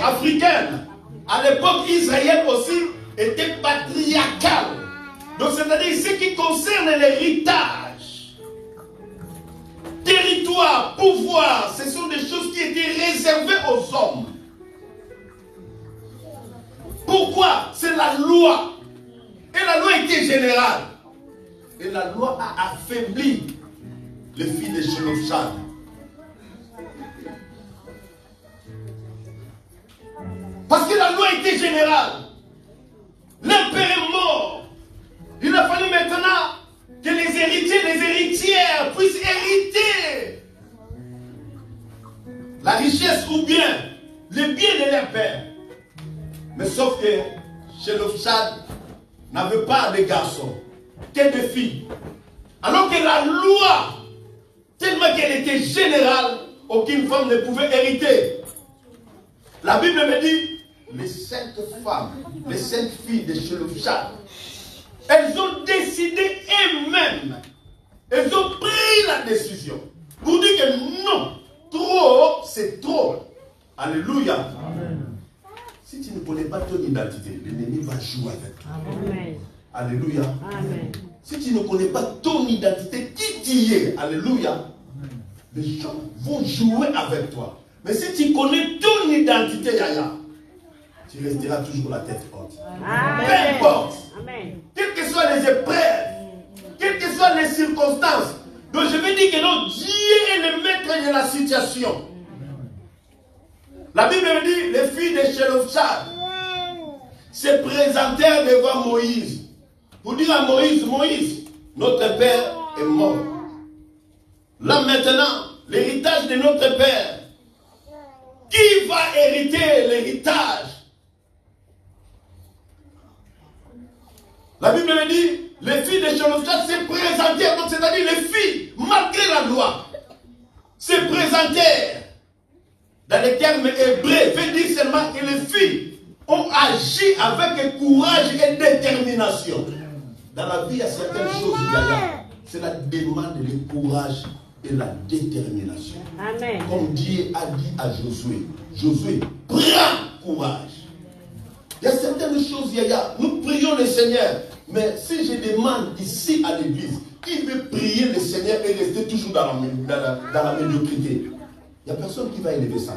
africaine, à l'époque israélienne aussi, était patriarcale. Donc c'est-à-dire ce qui concerne l'héritage, territoire, pouvoir, ce sont des choses qui étaient réservées aux hommes. Pourquoi? C'est la loi. Et la loi était générale. Et la loi a affaibli les filles de Jélophshad. Parce que la loi était générale. L'un père est mort. Il a fallu maintenant que les héritiers, les héritières puissent hériter la richesse ou bien les biens de leur père. Mais sauf que Jélophshad n'avait pas de garçons, que de filles. Alors que la loi, tellement qu'elle était générale, aucune femme ne pouvait hériter. La Bible me dit, les saintes femmes, les saintes filles de Jélophshad, elles ont décidé elles-mêmes, elles ont pris la décision pour dire que non, trop, c'est trop. Alléluia. Amen. Si tu ne connais pas ton identité, l'ennemi va jouer avec toi. Amen. Alléluia. Amen. Si tu ne connais pas ton identité, qui tu es, alléluia, les gens vont jouer avec toi. Mais si tu connais ton identité, Yaya, tu resteras toujours la tête haute. Peu importe. Amen. Quelles que soient les épreuves, quelles que soient les circonstances. Donc je veux dire que non, Dieu est le maître de la situation. La Bible me dit, les filles de Jélophshad se présentèrent devant Moïse. Pour dire à Moïse, Moïse, notre père est mort. Là maintenant, l'héritage de notre père, qui va hériter l'héritage? La Bible me dit, les filles de Jélophshad se présentèrent, donc c'est-à-dire les filles, malgré la loi, se présentèrent. Dans les termes hébreux, veut dire seulement que les filles ont agi avec courage et détermination. Dans la vie, il y a certaines choses, c'est la demande, le courage et la détermination. Amen. Comme Dieu a dit à Josué, Josué, prends courage. Il y a certaines choses, Yaya, nous prions le Seigneur, mais si je demande ici à l'église, qui veut prier le Seigneur et rester toujours dans la médiocrité? Il n'y a personne qui va élever ça.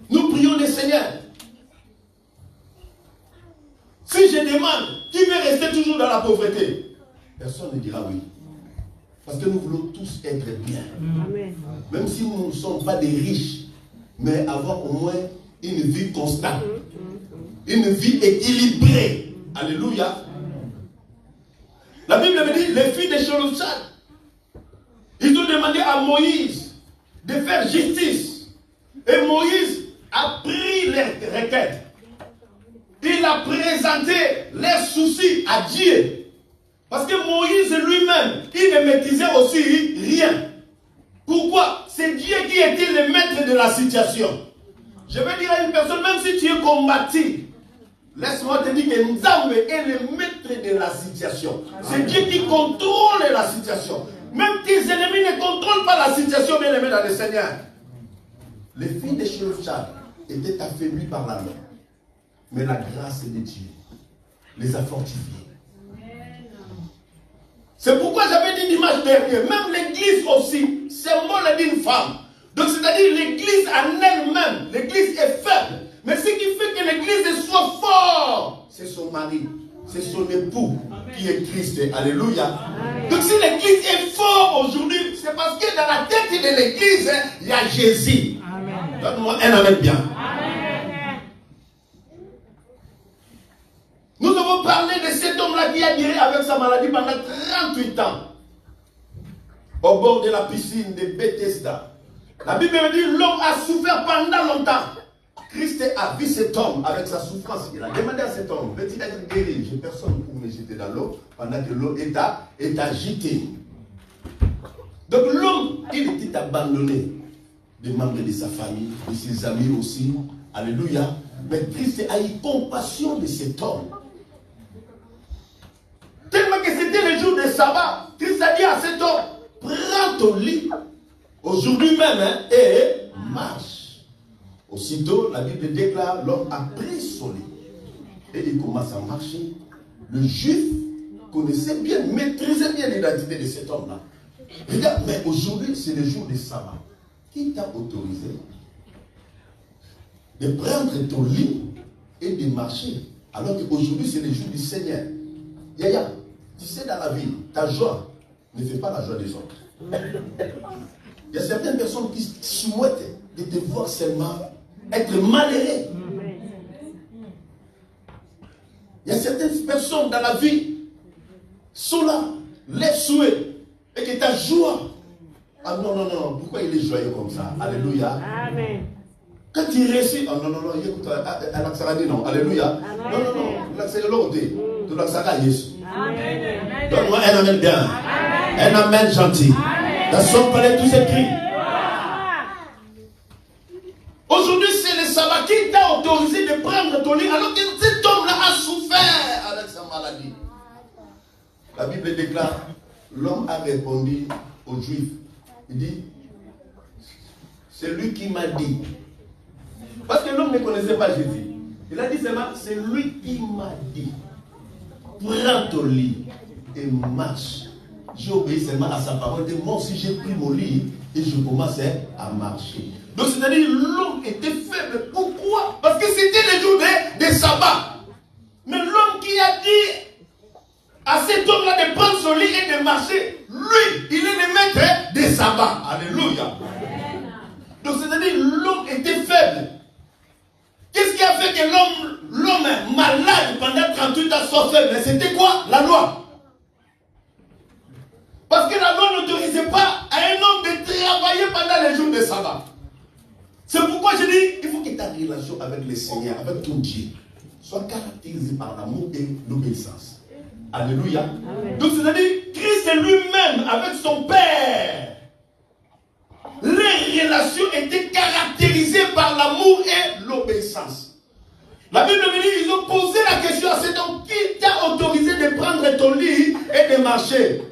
Nous prions le Seigneur. Si je demande, qui veut rester toujours dans la pauvreté? Personne ne dira oui. Parce que nous voulons tous être bien. Amen. Même si nous ne sommes pas des riches, mais avoir au moins une vie constante. Une vie équilibrée. Alléluia. La Bible me dit, les filles de Jélophshad, ils ont demandé à Moïse de faire justice. Et Moïse a pris les requêtes. Il a présenté leurs soucis à Dieu. Parce que Moïse lui-même, il ne maîtrisait aussi rien. Pourquoi? C'est Dieu qui était le maître de la situation. Je vais dire à une personne, même si tu es combattu, laisse-moi te dire que Nzambe est le maître de la situation. C'est Dieu qui contrôle la situation. Même tes ennemis ne contrôlent pas la situation, bien aimé dans le Seigneur. Les filles de Jélophshad étaient affaiblies par la loi. Mais la grâce de Dieu les a fortifiées. C'est pourquoi j'avais dit dimanche dernier, même l'église aussi, symbole d'une femme. Donc c'est-à-dire l'église en elle-même, l'église est faible. Mais ce qui fait que l'église soit forte, c'est son mari, c'est son époux qui est Christ. Alléluia. Amen. Donc si l'église est forte aujourd'hui, c'est parce que dans la tête de l'église, il y a Jésus. Donne-moi un amen bien. Amen. Nous avons parlé de cet homme-là qui a guéri avec sa maladie pendant 38 ans. Au bord de la piscine de Bethesda. La Bible me dit, l'homme a souffert pendant longtemps. Christ a vu cet homme avec sa souffrance. Il a demandé à cet homme, veux-tu être guéri? J'ai personne pour me jeter dans l'eau pendant que l'eau est agitée. Donc l'homme, il était abandonné des membres de sa famille, de ses amis aussi. Alléluia. Mais Christ a eu compassion de cet homme. Tellement que c'était le jour de sabbat, Christ a dit à cet homme, prends ton lit, aujourd'hui même, et marche. Aussitôt, la Bible déclare, l'homme a pris son lit. Et il commence à marcher. Le juif connaissait bien, maîtrisait bien l'identité de cet homme-là. Regarde, mais aujourd'hui, c'est le jour du sabbat. Qui t'a autorisé de prendre ton lit et de marcher, alors qu'aujourd'hui, c'est le jour du Seigneur? Yaya, tu sais, dans la vie, ta joie ne fait pas la joie des autres. Il y a certaines personnes qui souhaitent de te voir seulement être malheureux. Il y a certaines personnes dans la vie sont là, les souhaits, et que ta joie. Ah non, non, non, pourquoi il est joyeux comme ça? Alléluia. Amen. Quand il réussit, oh non, non, non, écoute, dit non, alléluia. Non, non, non, c'est l'autre. Tu dois savoir Jésus. Donne-moi un amen bien. Un amen gentil. Dans son palais, tout s'écrit. Aujourd'hui, c'est le sabbat qui t'a autorisé de prendre ton lit alors que cet homme-là a souffert avec sa maladie. La Bible déclare, l'homme a répondu aux Juifs. Il dit, c'est lui qui m'a dit. Parce que l'homme ne connaissait pas Jésus. Il a dit seulement, c'est lui qui m'a dit. Prends ton lit et marche. J'ai obéi seulement à sa parole. Et moi aussi, j'ai pris mon lit et je commençais à marcher. Donc, c'est-à-dire, l'homme était faible. Pourquoi? Parce que c'était le jour des sabbats. Mais l'homme qui a dit à cet homme-là de prendre son lit et de marcher, lui, il est le maître des sabbats. Alléluia. Donc, c'est-à-dire, l'homme était faible. Qu'est-ce qui a fait que l'homme malade pendant 38 ans soit faible? C'était quoi? La loi. Parce que la loi n'autorisait pas à un homme de travailler pendant les jours de sabbat. C'est pourquoi je dis, il faut que ta relation avec le Seigneur, avec ton Dieu, soit caractérisée par l'amour et l'obéissance. Alléluia. Amen. Donc c'est-à-dire, Christ lui-même, avec son Père, les relations étaient caractérisées par l'amour et l'obéissance. La Bible me dit, ils ont posé la question à cet homme, qui t'a autorisé de prendre ton lit et de marcher?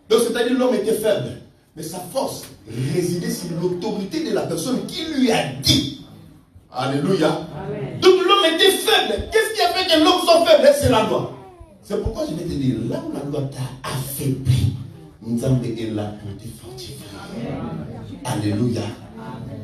Donc c'est-à-dire l'homme était faible, mais sa force résidait sur l'autorité de la personne qui lui a dit. Alléluia. Amen. Donc l'homme était faible. Qu'est-ce qui a fait que l'homme soit faible? C'est la loi. C'est pourquoi je vais te dire, là où la loi t'a affaibli, Nzambe est là pour te fortifier. Alléluia.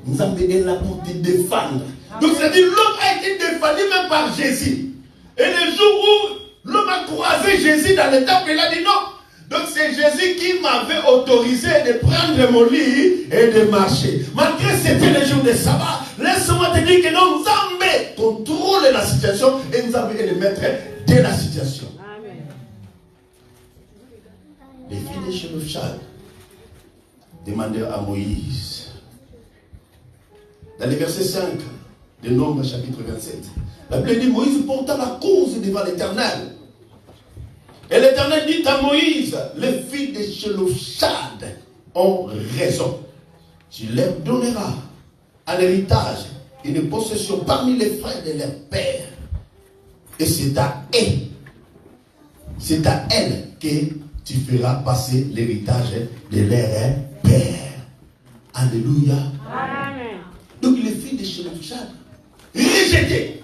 Nzambe est là pour te défendre. Donc c'est-à-dire l'homme a été défendu même par Jésus. Et le jour où l'homme a croisé Jésus dans le temple, il a dit non. Donc c'est Jésus qui m'avait autorisé de prendre mon lit et de marcher. Malgré c'était le jour de sabbat, laisse-moi te dire que non, Nzambe contrôle la situation et Nzambe est le maître de la situation. Amen. Les filles de Shelofshad demandèrent à Moïse, dans le verset 5 de Nombres chapitre 27, la Bible dit, Moïse porta la cause devant l'Éternel. Et l'Éternel dit à Moïse, les filles de Shelofshad ont raison. Tu leur donneras à l'héritage une possession parmi les frères de leur père. Et c'est à elles que tu feras passer l'héritage de leur père. Alléluia. Amen. Donc les filles de Shelofshad rejetées.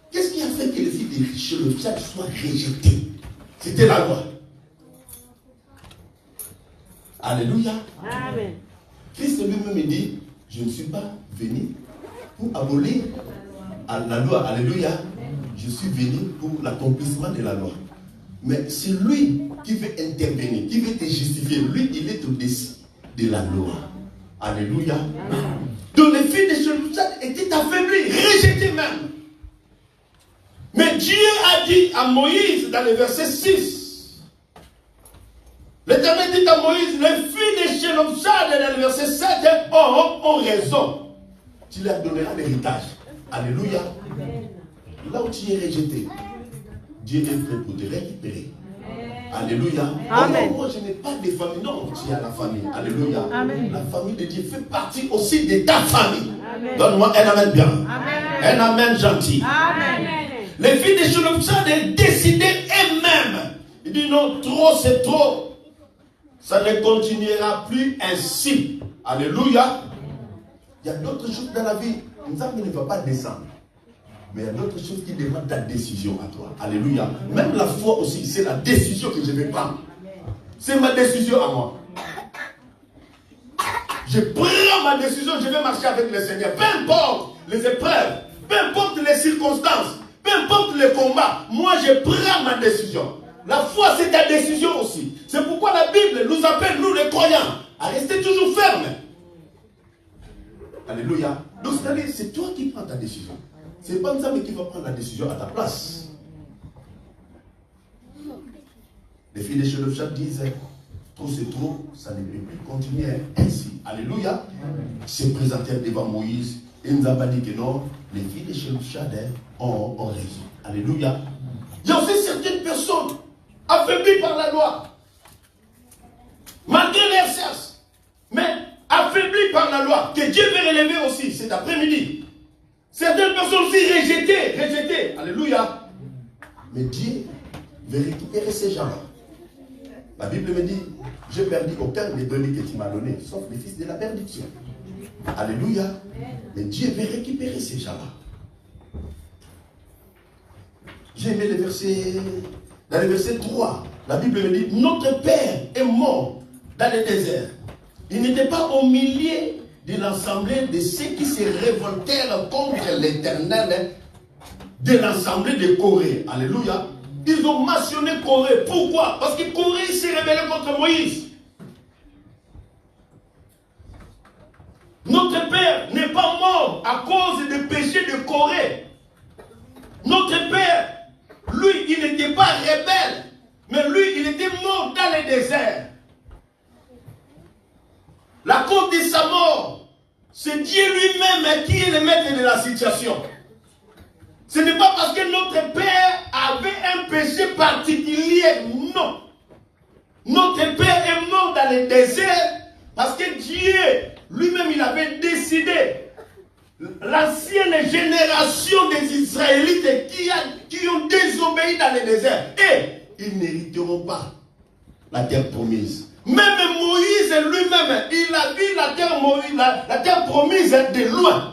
Qu'est-ce qui a fait que les filles de Shelofshad soient rejetées? C'était la loi. Alléluia. Amen. Christ lui-même dit, je ne suis pas venu pour abolir la loi. Alléluia. Je suis venu pour l'accomplissement de la loi. Mais c'est lui qui veut intervenir, qui veut te justifier. Lui, il est au-dessus de la loi. Alléluia. Amen. Donc les filles de Shelofshad étaient affaiblies, rejetées même. Mais Dieu a dit à Moïse dans le verset 6, l'Éternel dit à Moïse, les filles de Shelofshad dans le verset 7 ont raison. Tu leur donneras l'héritage. Alléluia. Amen. Là où tu es rejeté, Dieu est prêt pour te récupérer. Alléluia. Amen. Moi, je n'ai pas de famille. Non, tu as la famille. Alléluia. Amen. La famille de Dieu fait partie aussi de ta famille. Donne-moi un amen bien. Amen. Un amen gentil. Amen. Les filles de Shelofshad ont décidé elles-mêmes. Ils disent non, trop c'est trop. Ça ne continuera plus ainsi. Alléluia. Il y a d'autres choses dans la vie. Nzambe ne va pas descendre. Mais il y a d'autres choses qui demandent ta décision à toi. Alléluia. Même la foi aussi, c'est la décision que je vais prendre. C'est ma décision à moi. Je prends ma décision, je vais marcher avec le Seigneur. Peu importe les épreuves, peu importe les circonstances, peu importe les combats, moi je prends ma décision. La foi, c'est ta décision aussi. C'est pourquoi la Bible nous appelle, nous les croyants, à rester toujours fermes. Alléluia. Donc c'est toi qui prends ta décision. C'est pas ça qui va prendre la décision à ta place. Les filles de Shelofshad disent, trop c'est trop, ça ne peut plus continuer ainsi. Alléluia. Se présentèrent devant Moïse. Et nous avons dit que non, les filles de Shelofshad ont raison. Alléluia. Il y a aussi certaines personnes affaiblies par la loi. Malgré leur cherche. Mais affaiblies par la loi. Que Dieu veut relever aussi cet après-midi. Certaines personnes aussi rejetées. Alléluia. Mais Dieu veut récupérer ces gens-là. La Bible me dit, je n'ai perdu aucun des brebis que tu m'as donné, sauf les fils de la perdition. Alléluia. Mais Dieu veut récupérer ces gens-là. J'ai aimé le verset, dans le verset 3, la Bible me dit, notre Père est mort dans le désert. Il n'était pas au milieu de l'assemblée de ceux qui se révoltèrent contre l'Éternel de l'assemblée de Corée. Alléluia. Ils ont mentionné Corée. Pourquoi? Parce que Corée s'est rebellé contre Moïse. Notre Père n'est pas mort à cause des péchés de Corée. Notre Père, lui, il n'était pas rebelle, mais lui, il était mort dans le désert. La cause de sa mort, c'est Dieu lui-même qui est le maître de la situation. Ce n'est pas parce que notre Père avait un péché particulier, non. Notre Père est mort dans le désert parce que Dieu lui-même, il avait décidé. L'ancienne génération des Israélites qui ont désobéi dans le désert, et ils n'hériteront pas la terre promise. Même Moïse lui-même, il a vu la terre promise de loin.